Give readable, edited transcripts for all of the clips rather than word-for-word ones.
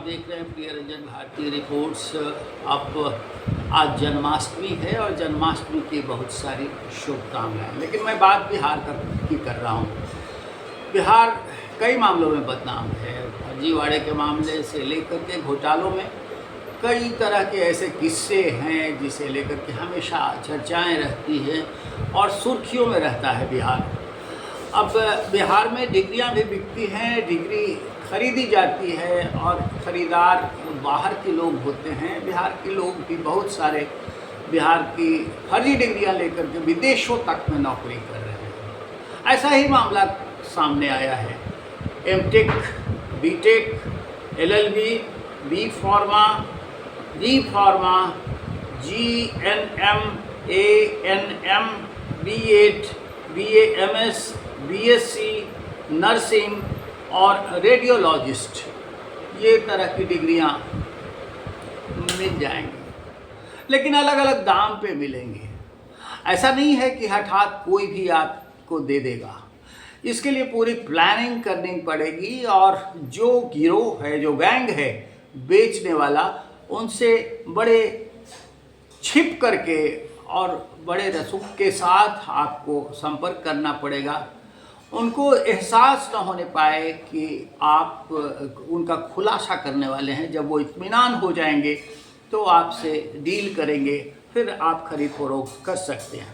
देख रहे हैं प्रिय रंजन भारती रिपोर्ट्स। अब आज जन्माष्टमी है और जन्माष्टमी की बहुत सारी शुभकामनाएं। लेकिन मैं बात बिहार की कर रहा हूँ। बिहार कई मामलों में बदनाम है। फर्जीवाड़े के मामले से लेकर के घोटालों में कई तरह के ऐसे किस्से हैं जिसे लेकर के हमेशा चर्चाएं रहती हैं और सुर्खियों में रहता है बिहार। अब बिहार में डिग्रियां भी बिकती हैं, डिग्री खरीदी जाती है और ख़रीदार बाहर के लोग होते हैं। बिहार के लोग भी बहुत सारे बिहार की फर्जी डिग्रियां लेकर के विदेशों तक में नौकरी कर रहे हैं। ऐसा ही मामला सामने आया है। MTech, BTech, LLB, B pharma, GNM, ANM, BEd, BAMS, BSc, nursing और रेडियोलॉजिस्ट, ये तरह की डिग्रियां मिल जाएंगी, लेकिन अलग अलग दाम पे मिलेंगे। ऐसा नहीं है कि हठात कोई भी आपको दे देगा। इसके लिए पूरी प्लानिंग करनी पड़ेगी और जो गिरोह है, जो गैंग है बेचने वाला, उनसे बड़े छिप करके और बड़े रसूख के साथ आपको संपर्क करना पड़ेगा। उनको एहसास न होने पाए कि आप उनका खुलासा करने वाले हैं। जब वो इत्मीनान हो जाएंगे तो आपसे डील करेंगे, फिर आप खरीद फरोख्त कर सकते हैं।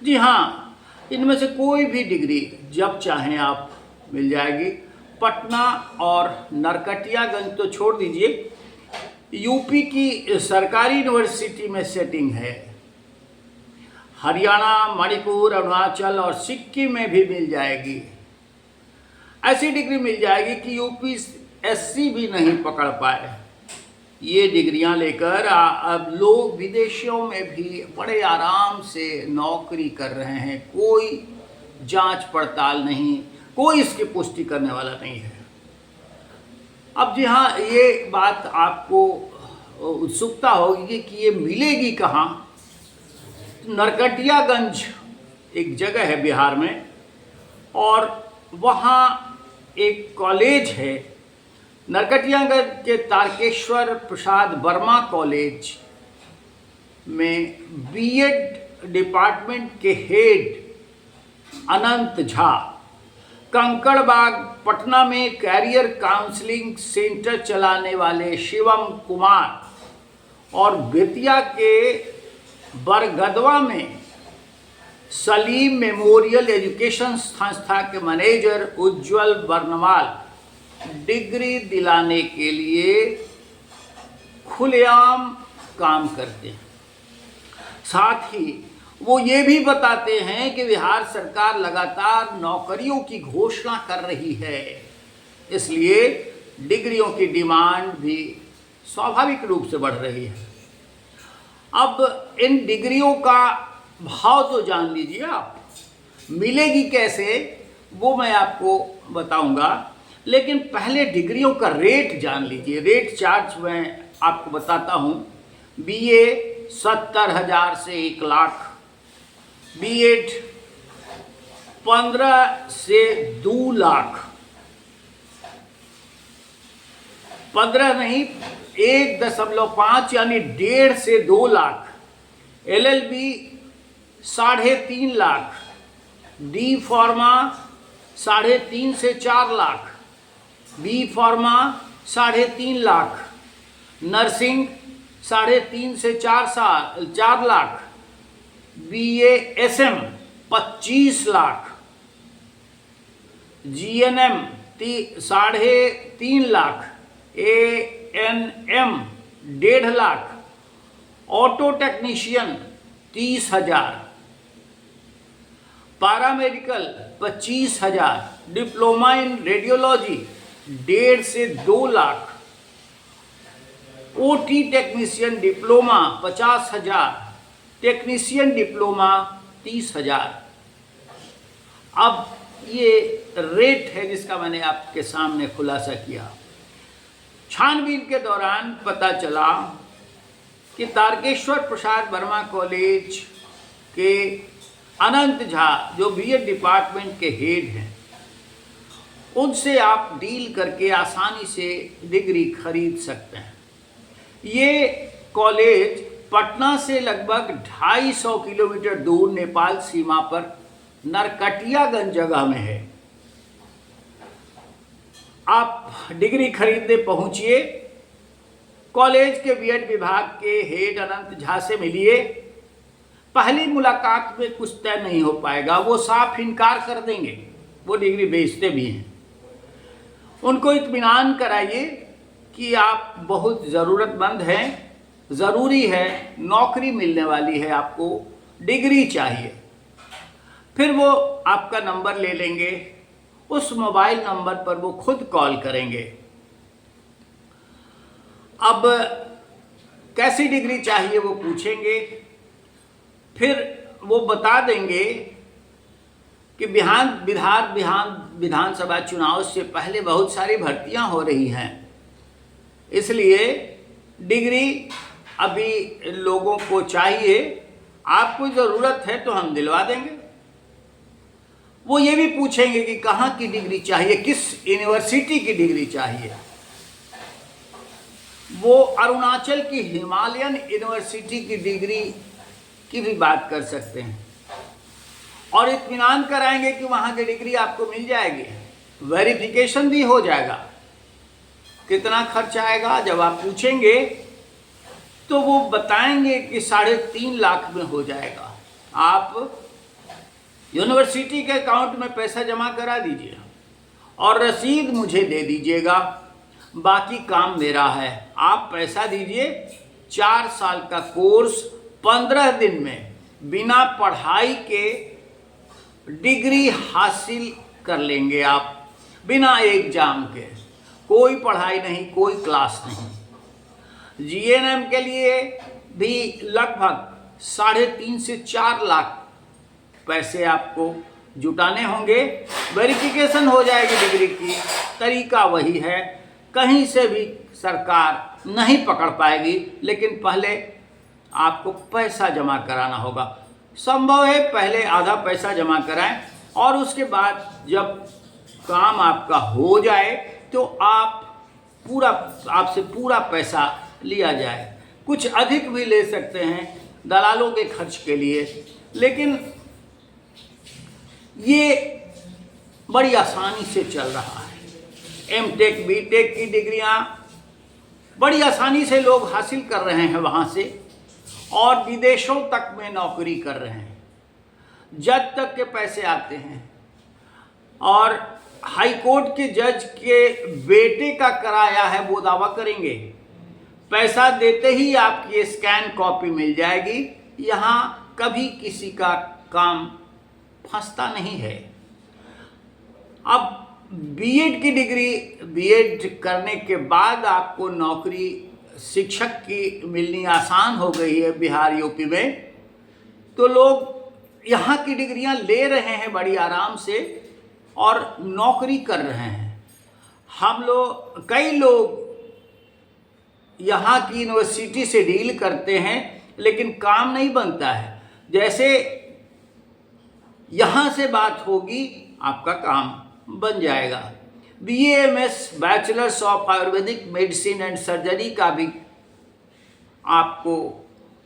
जी हाँ, इनमें से कोई भी डिग्री जब चाहें आप मिल जाएगी। पटना और नरकटियागंज तो छोड़ दीजिए, यूपी की सरकारी यूनिवर्सिटी में सेटिंग है। हरियाणा, मणिपुर, अरुणाचल और सिक्किम में भी मिल जाएगी। ऐसी डिग्री मिल जाएगी कि यूपीएससी भी नहीं पकड़ पाए। ये डिग्रियां लेकर अब लोग विदेशों में भी बड़े आराम से नौकरी कर रहे हैं। कोई जांच पड़ताल नहीं, कोई इसकी पुष्टि करने वाला नहीं है। अब जी हाँ, ये बात आपको उत्सुकता होगी कि ये मिलेगी कहाँ। नरकटियागंज एक जगह है बिहार में और वहाँ एक कॉलेज है। नरकटियागंज के तारकेश्वर प्रसाद वर्मा कॉलेज में बीएड डिपार्टमेंट के हेड अनंत झा, कंकड़बाग पटना में कैरियर काउंसलिंग सेंटर चलाने वाले शिवम कुमार और बेतिया के बरगदवा में सलीम मेमोरियल एजुकेशन संस्था के मैनेजर उज्जवल बर्नवाल डिग्री दिलाने के लिए खुलेआम काम करते हैं। साथ ही वो ये भी बताते हैं कि बिहार सरकार लगातार नौकरियों की घोषणा कर रही है, इसलिए डिग्रियों की डिमांड भी स्वाभाविक रूप से बढ़ रही है। अब इन डिग्रियों का भाव तो जान लीजिए आप। मिलेगी कैसे वो मैं आपको बताऊंगा, लेकिन पहले डिग्रियों का रेट जान लीजिए। रेट चार्ज मैं आपको बताता हूँ। बीए 70,000 से 1 लाख, बीएड 15 से 2 लाख, 15 नहीं 1.5 यानी 1.5 से 2 lakh, LLB 3.5 lakh, D pharma 3.5 से 4 lakh, B pharma 3.5 lakh, nursing 3.5 से 4 lakh, BASM 25 lakh, GNM 3.5 lakh, ANM 1.5 lakh, auto technician 30,000, paramedical 25,000, diploma in radiology 1.5 से 2 lakh, OT technician diploma 50,000, technician diploma 30,000। अब ये रेट है जिसका मैंने आपके सामने खुलासा किया। छानबीन के दौरान पता चला कि तारकेश्वर प्रसाद वर्मा कॉलेज के अनंत झा जो बीएड डिपार्टमेंट के हेड हैं, उनसे आप डील करके आसानी से डिग्री खरीद सकते हैं। ये कॉलेज पटना से लगभग 250 किलोमीटर दूर नेपाल सीमा पर नरकटियागंज जगह में है। आप डिग्री खरीदने पहुंचिए, कॉलेज के बीएड विभाग के हेड अनंत झा से मिलिए। पहली मुलाकात में कुछ तय नहीं हो पाएगा, वो साफ इनकार कर देंगे, वो डिग्री बेचते भी हैं। उनको इत्मीनान कराइए कि आप बहुत ज़रूरतमंद हैं, ज़रूरी है, नौकरी मिलने वाली है, आपको डिग्री चाहिए। फिर वो आपका नंबर ले लेंगे, उस मोबाइल नंबर पर वो खुद कॉल करेंगे। अब कैसी डिग्री चाहिए वो पूछेंगे, फिर वो बता देंगे कि विधानसभा चुनाव से पहले बहुत सारी भर्तियां हो रही हैं, इसलिए डिग्री अभी लोगों को चाहिए, आपको ज़रूरत है तो हम दिलवा देंगे। वो ये भी पूछेंगे कि कहाँ की डिग्री चाहिए, किस यूनिवर्सिटी की डिग्री चाहिए। वो अरुणाचल की हिमालयन यूनिवर्सिटी की डिग्री की भी बात कर सकते हैं और इत्मीनान कराएंगे कि वहाँ की डिग्री आपको मिल जाएगी। वेरिफिकेशन भी हो जाएगा। कितना खर्च आएगा जब आप पूछेंगे तो वो बताएंगे कि 3.5 लाख में हो जाएगा। आप यूनिवर्सिटी के अकाउंट में पैसा जमा करा दीजिए और रसीद मुझे दे दीजिएगा, बाकी काम मेरा है। आप पैसा दीजिए, 4 साल का कोर्स 15 दिन में बिना पढ़ाई के डिग्री हासिल कर लेंगे आप, बिना एग्जाम के। कोई पढ़ाई नहीं, कोई क्लास नहीं। जीएनएम के लिए भी लगभग 3.5 से 4 लाख पैसे आपको जुटाने होंगे। वेरिफिकेशन हो जाएगी डिग्री की, तरीका वही है, कहीं से भी सरकार नहीं पकड़ पाएगी, लेकिन पहले आपको पैसा जमा कराना होगा। संभव है पहले आधा पैसा जमा कराएं और उसके बाद जब काम आपका हो जाए तो आपसे पूरा पैसा लिया जाए। कुछ अधिक भी ले सकते हैं दलालों के खर्च के लिए, लेकिन ये बड़ी आसानी से चल रहा है। एमटेक बीटेक की डिग्रियां बड़ी आसानी से लोग हासिल कर रहे हैं वहाँ से, और विदेशों तक में नौकरी कर रहे हैं। जज तक के पैसे आते हैं, और हाई कोर्ट के जज के बेटे का कराया है वो दावा करेंगे। पैसा देते ही आपकी स्कैन कॉपी मिल जाएगी। यहाँ कभी किसी का काम फंसता नहीं है। अब बीएड की डिग्री, बीएड करने के बाद आपको नौकरी शिक्षक की मिलनी आसान हो गई है बिहार यूपी में, तो लोग यहाँ की डिग्रियाँ ले रहे हैं बड़ी आराम से और नौकरी कर रहे हैं। कई लोग यहाँ की यूनिवर्सिटी से डील करते हैं, लेकिन काम नहीं बनता है। जैसे यहाँ से बात होगी आपका काम बन जाएगा। BAMS bachelors of Ayurvedic medicine and surgery का भी आपको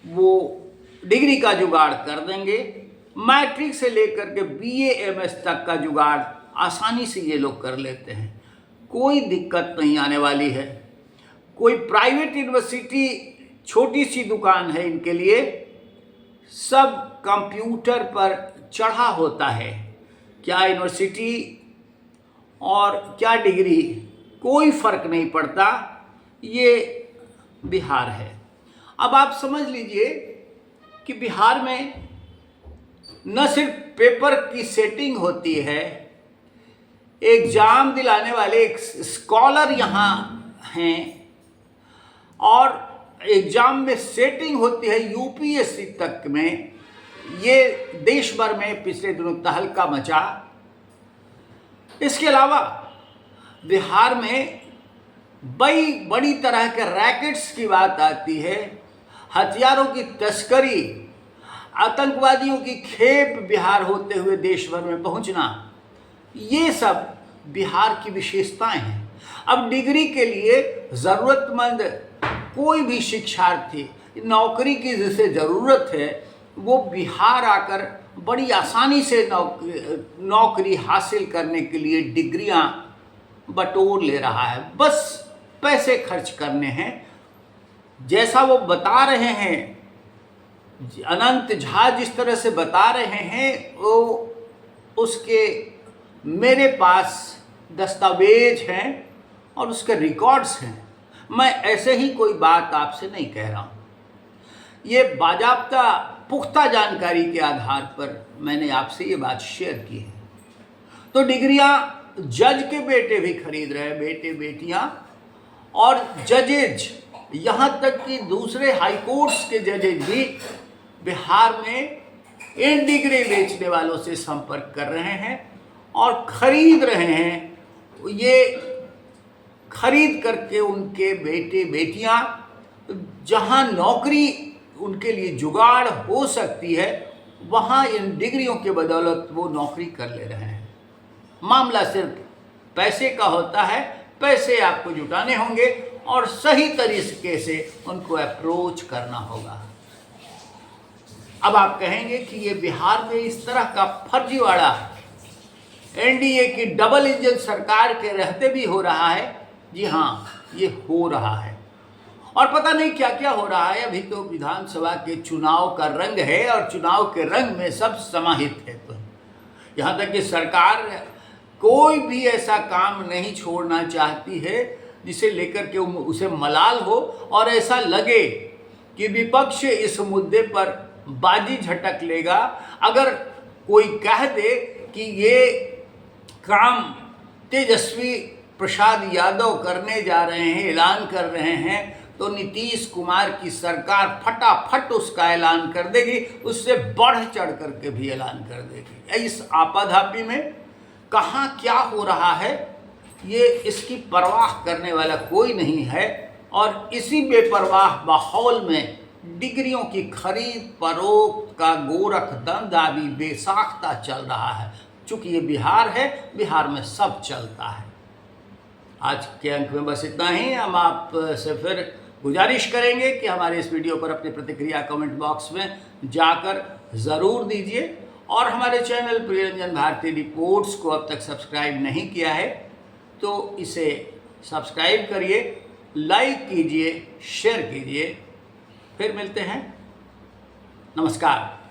वो डिग्री का जुगाड़ कर देंगे। मैट्रिक से लेकर के BAMS तक का जुगाड़ आसानी से ये लोग कर लेते हैं, कोई दिक्कत नहीं आने वाली है। कोई प्राइवेट यूनिवर्सिटी छोटी सी दुकान है इनके लिए, सब कंप्यूटर पर चढ़ा होता है। क्या यूनिवर्सिटी और क्या डिग्री, कोई फर्क नहीं पड़ता। ये बिहार है। अब आप समझ लीजिए कि बिहार में न सिर्फ पेपर की सेटिंग होती है, एग्जाम दिलाने वाले एक स्कॉलर यहाँ हैं, और एग्जाम में सेटिंग होती है यूपीएससी तक में। ये देश भर में पिछले दिनों तहलका मचा। इसके अलावा बिहार में बड़ी तरह के रैकेट्स की बात आती है। हथियारों की तस्करी, आतंकवादियों की खेप बिहार होते हुए देश भर में पहुंचना, ये सब बिहार की विशेषताएं हैं। अब डिग्री के लिए ज़रूरतमंद कोई भी शिक्षार्थी, नौकरी की जिसे ज़रूरत है, वो बिहार आकर बड़ी आसानी से नौकरी हासिल करने के लिए डिग्रियां बटोर ले रहा है। बस पैसे खर्च करने हैं। जैसा वो बता रहे हैं, अनंत झा जिस तरह से बता रहे हैं, वो उसके मेरे पास दस्तावेज हैं और उसके रिकॉर्ड्स हैं। मैं ऐसे ही कोई बात आपसे नहीं कह रहा हूँ। ये बाजाब्ता पुख्ता जानकारी के आधार पर मैंने आपसे ये बात शेयर की है। तो डिग्रियां जज के बेटे भी खरीद रहे हैं, बेटे बेटियां, और जजेज, यहाँ तक कि दूसरे हाई कोर्ट्स के जजेज भी बिहार में इन डिग्री बेचने वालों से संपर्क कर रहे हैं और खरीद रहे हैं। ये खरीद करके उनके बेटे बेटियां जहां नौकरी उनके लिए जुगाड़ हो सकती है, वहां इन डिग्रियों के बदौलत वो नौकरी कर ले रहे हैं। मामला सिर्फ पैसे का होता है। पैसे आपको जुटाने होंगे और सही तरीके से उनको अप्रोच करना होगा। अब आप कहेंगे कि ये बिहार में इस तरह का फर्जीवाड़ा एनडीए की डबल इंजन सरकार के रहते भी हो रहा है। जी हाँ, ये हो रहा है और पता नहीं क्या क्या हो रहा है। अभी तो विधानसभा के चुनाव का रंग है और चुनाव के रंग में सब समाहित है। तो यहाँ तक कि सरकार कोई भी ऐसा काम नहीं छोड़ना चाहती है जिसे लेकर के उसे मलाल हो और ऐसा लगे कि विपक्ष इस मुद्दे पर बाजी झटक लेगा। अगर कोई कह दे कि ये काम तेजस्वी प्रसाद यादव करने जा रहे हैं, ऐलान कर रहे हैं, तो नीतीश कुमार की सरकार फटाफट उसका ऐलान कर देगी, उससे बढ़ चढ़ करके भी ऐलान कर देगी। इस आपाधापी में कहाँ क्या हो रहा है, ये इसकी परवाह करने वाला कोई नहीं है। और इसी बेपरवाह माहौल में डिग्रियों की खरीद फरोख्त का गोरख धंधा भी बेसाख्ता चल रहा है। चूँकि ये बिहार है, बिहार में सब चलता है। आज के अंक में बस इतना ही। हम आपसे फिर गुजारिश करेंगे कि हमारे इस वीडियो पर अपनी प्रतिक्रिया कमेंट बॉक्स में जाकर ज़रूर दीजिए और हमारे चैनल प्रियरंजन भारती रिपोर्ट्स को अब तक सब्सक्राइब नहीं किया है तो इसे सब्सक्राइब करिए, लाइक कीजिए, शेयर कीजिए। फिर मिलते हैं। नमस्कार।